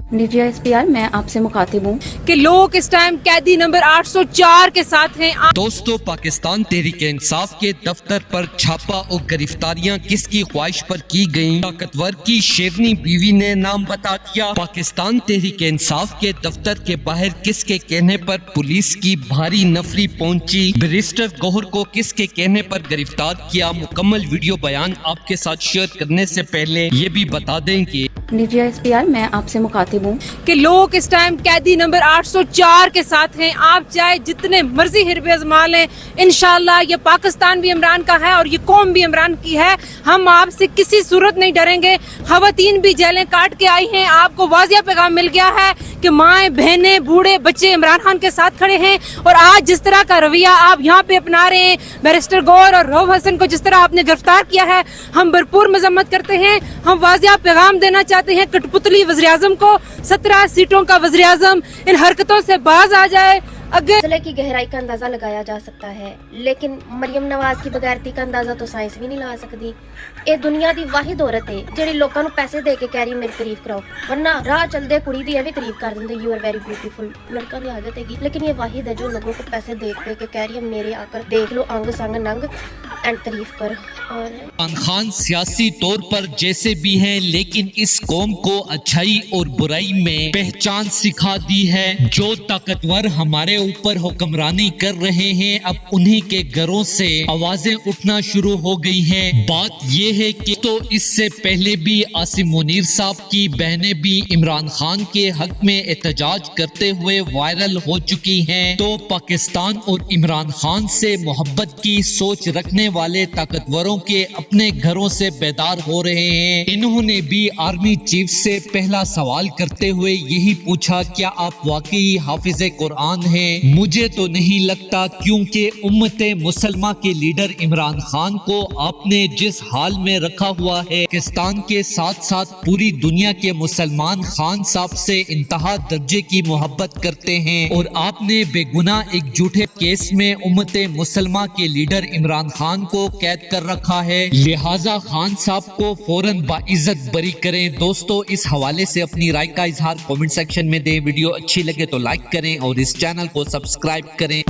DGSPR मैं आपसे मुखातिब हूँ कि लोग इस टाइम कैदी नंबर 804 के साथ हैं। दोस्तों, पाकिस्तान तहरीक इंसाफ के दफ्तर पर छापा और गिरफ्तारियां किसकी ख्वाहिश पर की गयी? ताकतवर की शेरनी बीवी ने नाम बता दिया। पाकिस्तान तहरीक इंसाफ के दफ्तर के बाहर किसके कहने पर पुलिस की भारी नफरी पहुंची? बैरिस्टर गौहर को किसके कहने पर गिरफ्तार किया? मुकम्मल वीडियो बयान आपके साथ शेयर करने से पहले ये भी बता दें कि DGSPR मैं आपसे मुखातिब हूँ कि लोग इस टाइम कैदी नंबर 804 के साथ हैं। आप चाहे जितने मर्जी हिरबे आजमा लें, इंशाल्लाह ये पाकिस्तान भी इमरान का है और ये कौम भी इमरान की है। हम आपसे किसी सूरत नहीं डरेंगे। खवातीन भी जेलें काट के आई हैं। आपको वाजिया पैगाम मिल गया है कि माएँ, बहनें, बूढ़े, बच्चे इमरान खान के साथ खड़े हैं। और आज जिस तरह का रवैया आप यहाँ पे अपना रहे हैं, बैरिस्टर गौहर और रऊफ हसन को जिस तरह आपने गिरफ्तार किया है, हम भरपूर मजम्मत करते हैं। हम वाजिया पैगाम देना चाहते हैं कठपुतली वज़ीर आज़म को, 17 सीटों का वज़ीर आज़म इन हरकतों से बाज आ जाए। मसले की गहराई का अंदाजा लगाया जा सकता है, लेकिन मरियम नवाज की बगैरती का अंदाजा तो साइंस भी नहीं ला सकती। ਇਹ ਦੁਨੀਆ ਦੀ ਵਾਹਿਦ ਔਰਤ ਹੈ ਜਿਹੜੀ ਲੋਕਾਂ ਨੂੰ ਪੈਸੇ ਦੇ ਕੇ ਕਹਿ ਰਹੀ ਮੇਰੀ ਤਾਰੀਫ ਕਰਾਓ, ਵਰਨਾ ਰਾਹ ਚਲਦੇ ਕੁੜੀ ਦੀ ਐਵੇਂ ਤਾਰੀਫ ਕਰ ਦਿੰਦੇ ਯੂ ਆਰ ਵੈਰੀ ਬਿਊਟੀਫੁਲ। लड़का की आदत है, लेकिन ये वाहिद है जो लोगों को पैसे दे के कह रही है मेरे आकर देख लो अंग संग नंग एंड तारीफ कर। और इमरान खान सियासी तौर पर जैसे भी हैं, लेकिन इस कौम को अच्छाई और बुराई में पहचान सिखा दी है। जो ताकतवर हमारे ऊपर हुक्मरानी कर रहे हैं, अब उन्हीं के घरों से आवाजें उठना शुरू हो गई हैं। बात ये है कि तो इससे पहले भी आसिम मुनीर साहब की बहनें भी इमरान खान के हक में एहतजाज करते हुए वायरल हो चुकी हैं। तो पाकिस्तान और इमरान खान से मोहब्बत की सोच रखने वाले ताकतवरों के अपने घरों से बेदार हो रहे हैं। इन्होंने भी आर्मी चीफ से पहला सवाल करते हुए यही पूछा, क्या आप वाकई हाफिज कुरान हैं? मुझे तो नहीं लगता, क्योंकि उम्मत मुसलमा के लीडर इमरान खान को आपने जिस हाल में रखा हुआ है, पाकिस्तान के साथ साथ पूरी दुनिया के मुसलमान खान साहब से इंतहा दर्जे की मोहब्बत करते हैं। और आपने बेगुनाह एक झूठे केस में उम्मत मुसलमा के लीडर इमरान खान को कैद कर रखा है, लिहाजा खान साहब को फौरन बाइज्जत बरी करें। दोस्तों, इस हवाले से अपनी राय का इजहार कमेंट सेक्शन में दें। वीडियो अच्छी लगे तो लाइक करें और इस चैनल को सब्सक्राइब करें।